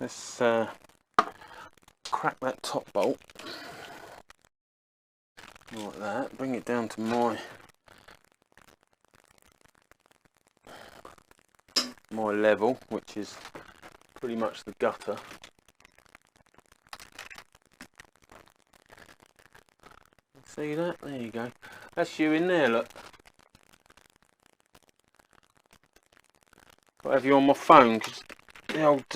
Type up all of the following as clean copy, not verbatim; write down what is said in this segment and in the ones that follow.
let's crack that top bolt like that, bring it down to my level, which is pretty much the gutter. See that? There you go. That's you in there, look. I have you on my phone because the old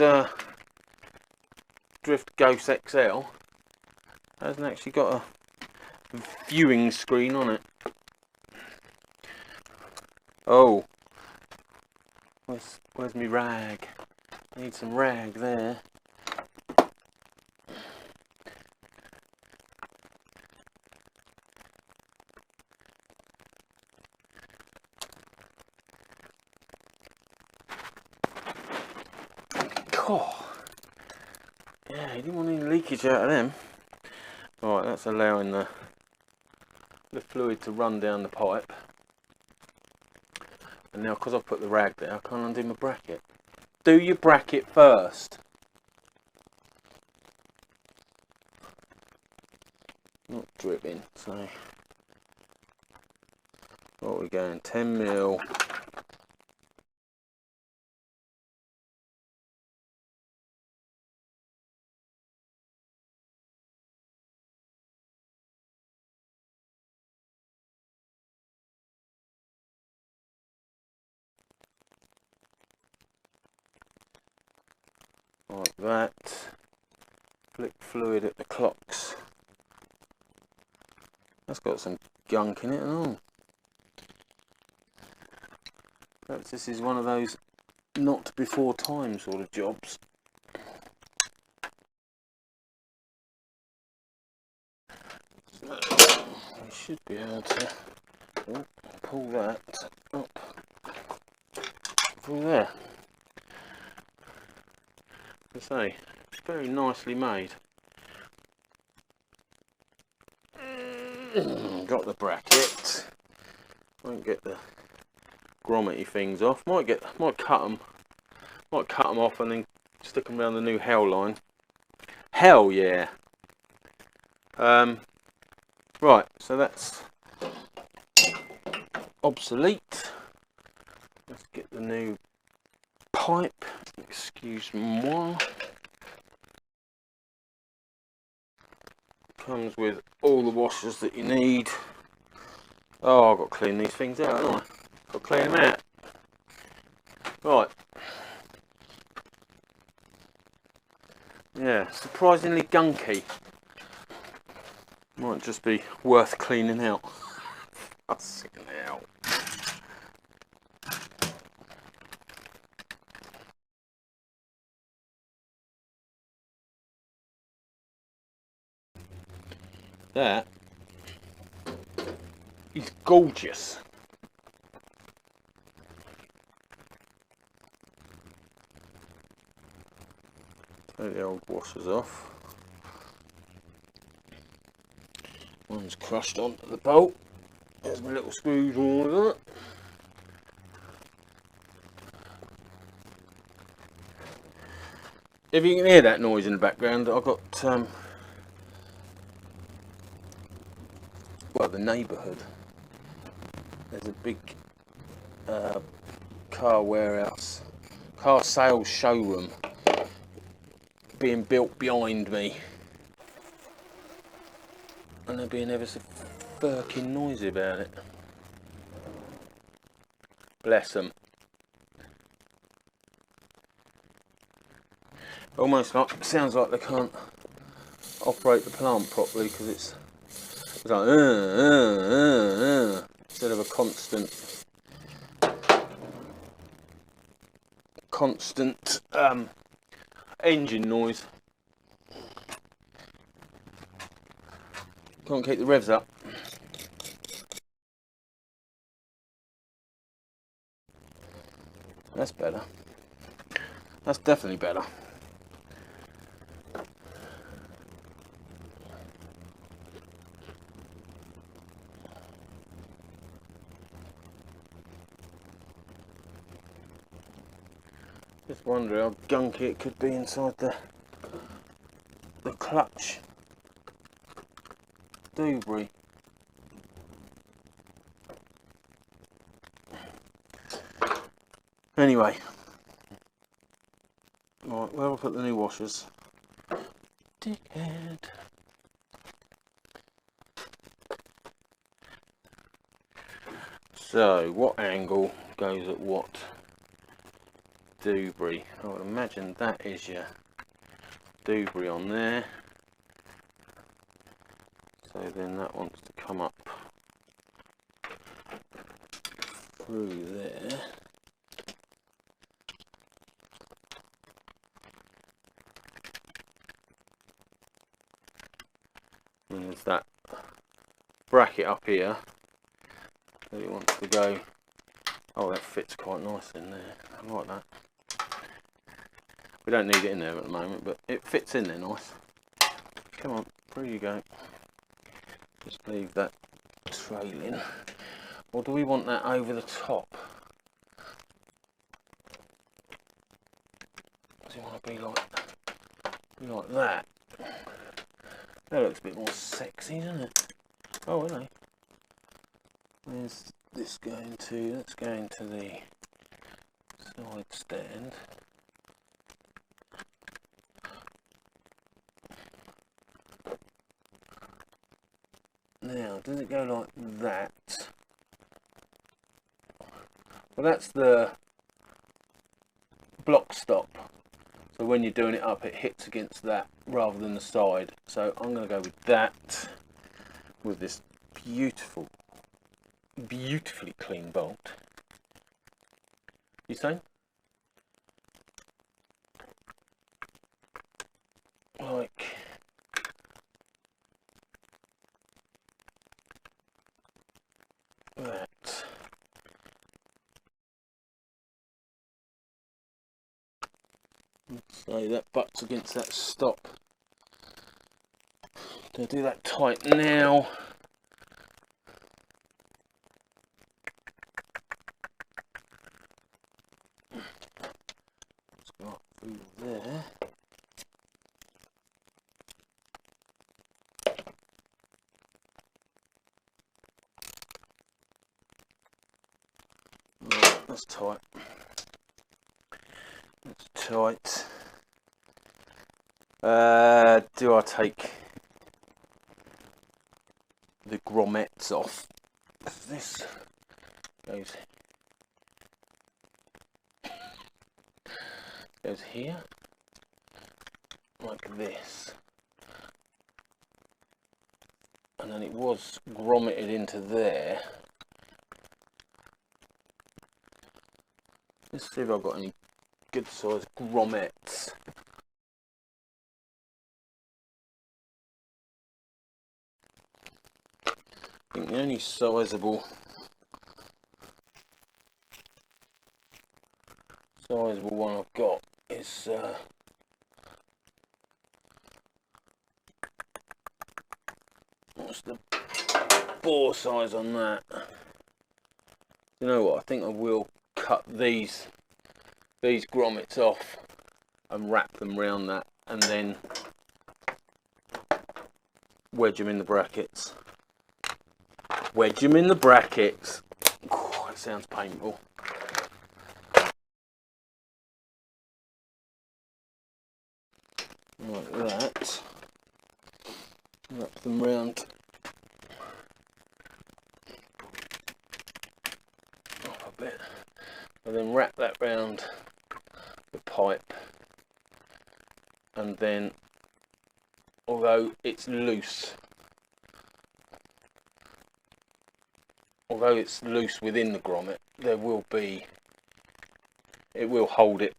Drift Ghost XL hasn't actually got a viewing screen on it. Oh, where's my rag? Need some rag there. Oh, yeah, you didn't want any leakage out of them. Right, that's allowing the fluid to run down the pipe. And now, because I've put the rag there, I can't undo my bracket. Do your bracket first. Not dripping, so what are we going? 10 mil. Like that. Flick fluid at the clocks. That's got some gunk in it and all. Perhaps this is one of those not before time sort of jobs. So we should be able to pull that up through there. As I say, it's very nicely made. Got the bracket. Won't get the grommety things off. Might cut them off and then stick them around the new hell line. Hell yeah. Right, so that's obsolete. Let's get the new pipe. Excuse moi. Comes with all the washers that you need. Oh, I've got to clean these things out, haven't I? Got to clean them out. Right. Yeah, surprisingly gunky. Might just be worth cleaning out. Fussing out. That is gorgeous. Take the old washers off. One's crushed onto the bolt. There's my little screwdriver. If you can hear that noise in the background, I've got well, the neighbourhood. There's a big car warehouse, car sales showroom being built behind me, and they're being ever so fucking noisy about it. Bless them. Almost like, sounds like they can't operate the plant properly because it's like instead of a constant engine noise. Can't keep the revs up. That's better. That's definitely better. Just wonder how gunky it could be inside the clutch debris. Anyway, right, where will I put the new washers? Dickhead. So, what angle goes at what debris? I would imagine that is your debris on there. So then that wants to come up through there. And there's that bracket up here that it wants to go. Oh, that fits quite nice in there. I like that. We don't need it in there at the moment, but it fits in there nice. Come on, through you go. Just leave that trailing. Or do we want that over the top? Does it want to be like that? That looks a bit more sexy, doesn't it? Oh, hello. Where's this going to? That's going to the side stand. Now, does it go like that? Well, that's the block stop. So when you're doing it up, it hits against that rather than the side. So I'm going to go with that, with this beautifully clean bolt. You saying? Like that. So that butts against that stop. Gonna do that tight now. Let's go up through there. Right, that's tight. That's tight. Do I take the grommets off? This goes here, like this, and then it was grommeted into there. Let's see if I've got any good sized grommets. I think the only sizable one I've got is what's the bore size on that? You know what, I think I will cut these grommets off and wrap them around that, and then wedge them in the brackets. Wedge them in the brackets. Oh, it sounds painful. Like that. Wrap them round up a bit, and then wrap that round the pipe, and then, although it's loose within the grommet, it will hold it,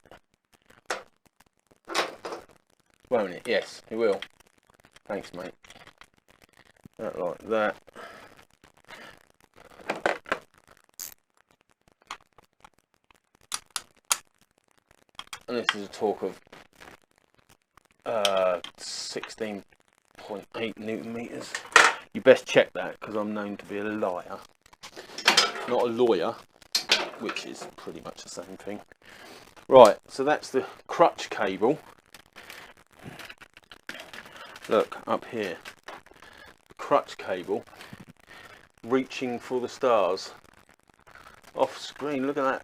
won't it? Yes, it will. Thanks, mate. That like that. And this is a torque of 16.8 Newton meters. You best check that, because I'm known to be a liar, not a lawyer, which is pretty much the same thing. Right, so that's the crutch cable. Look up here, crutch cable reaching for the stars off screen. Look at that.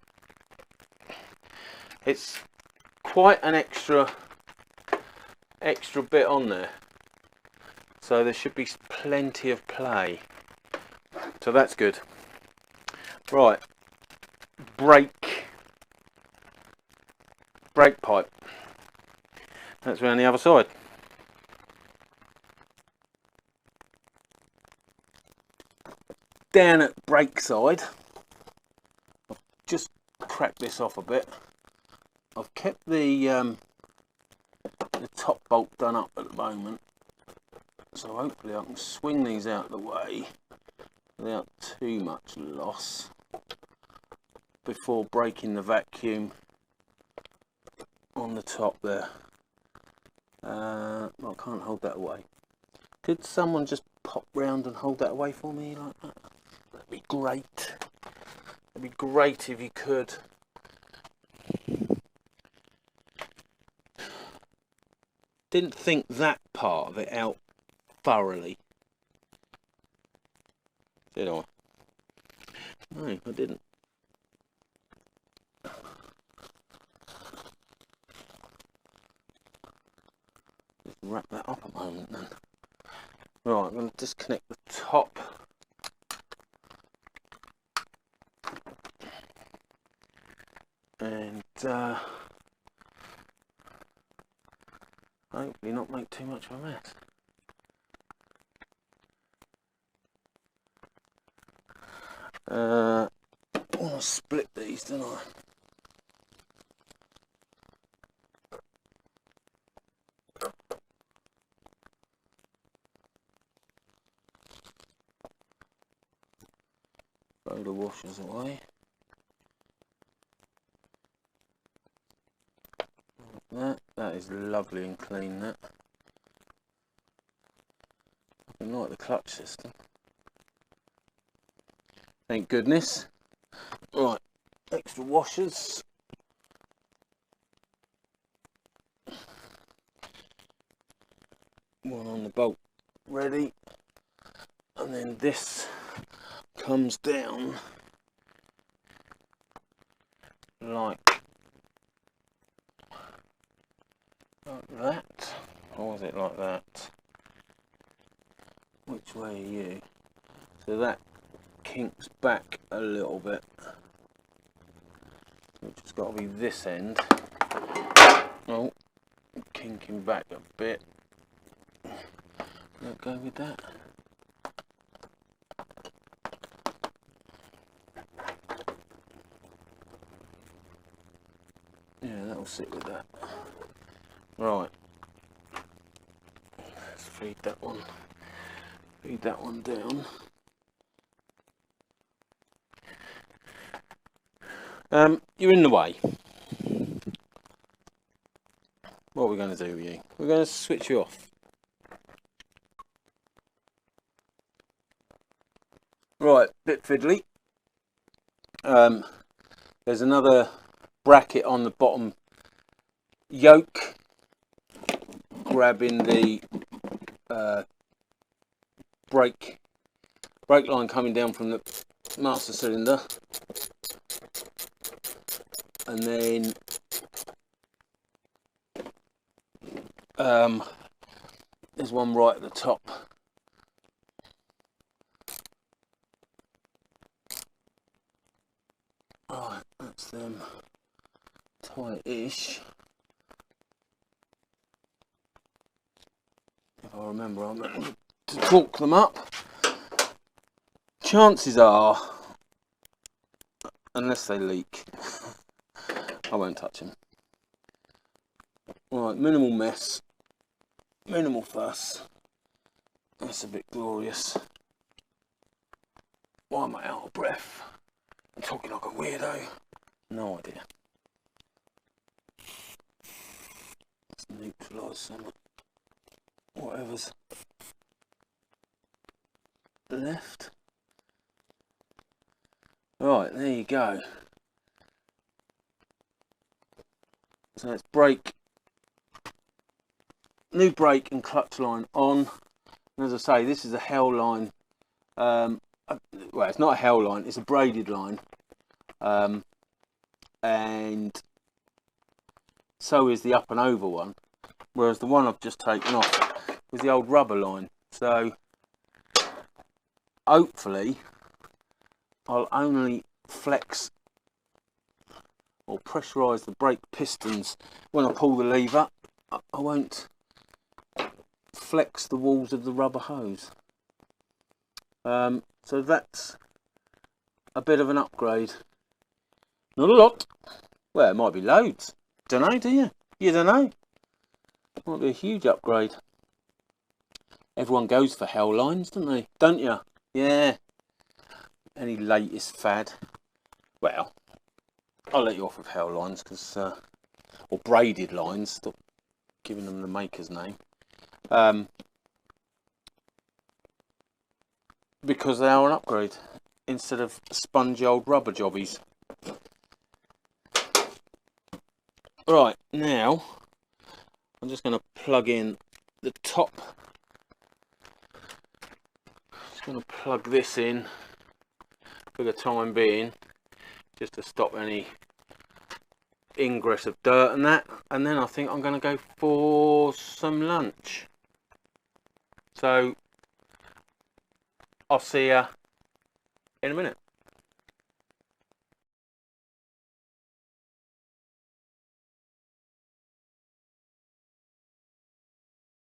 It's quite an extra bit on there, so there should be plenty of play, so that's good. Right, brake pipe, that's around the other side. Down at brake side, I've just cracked this off a bit. I've kept the top bolt done up at the moment, so hopefully I can swing these out of the way without too much loss before breaking the vacuum on the top there. Well, I can't hold that away. Could someone just pop round and hold that away for me like that? That'd be great. It'd be great if you could. Didn't think that part of it out thoroughly, did I? No, I didn't. Just wrap that up a moment then. Right, I'm going to disconnect the top. And hopefully not make too much of a mess. I want to split these, don't I? Throw the washers away. Like that is lovely and clean, that. I like the clutch system. Thank goodness. Right, extra washers. One on the bolt ready, and then this comes down like that, or was it like that? Which way are you? So that kinks back a little bit, which has got to be this end. Oh, kinking back a bit. Let go with that. Yeah, that'll sit with that. Right. Let's feed that one. Feed that one down. You're in the way. What are we going to do with you? We're going to switch you off. Right, bit fiddly. There's another bracket on the bottom yoke, grabbing the brake line coming down from the master cylinder, and then there's one right at the top. Right, that's them tight-ish. If I remember, I'm going to torque them up. Chances are, unless they leak, I won't touch them. Right, minimal mess, minimal fuss. That's a bit glorious. Why am I out of breath? I'm talking like a weirdo. No idea. Let's neutralise some whatever's left. Right, there you go. So it's brake, new brake and clutch line on. And as I say, this is a hell line. Well, it's not a hell line, it's a braided line. And so is the up and over one. Whereas the one I've just taken off was the old rubber line. So hopefully I'll only flex or pressurise the brake pistons when I pull the lever. I won't flex the walls of the rubber hose. So that's a bit of an upgrade. Not a lot. Well, it might be loads. Don't know, do you? You don't know. Might be a huge upgrade. Everyone goes for hell lines, don't they? Don't you? Yeah. Any latest fad? Well, I'll let you off with hell lines, because or braided lines. Stop giving them the maker's name. Because they are an upgrade instead of spongy old rubber jobbies. Right, now I'm just going to plug in the top. Just going to plug this in for the time being, just to stop any ingress of dirt and that. And then I think I'm going to go for some lunch. So I'll see you in a minute.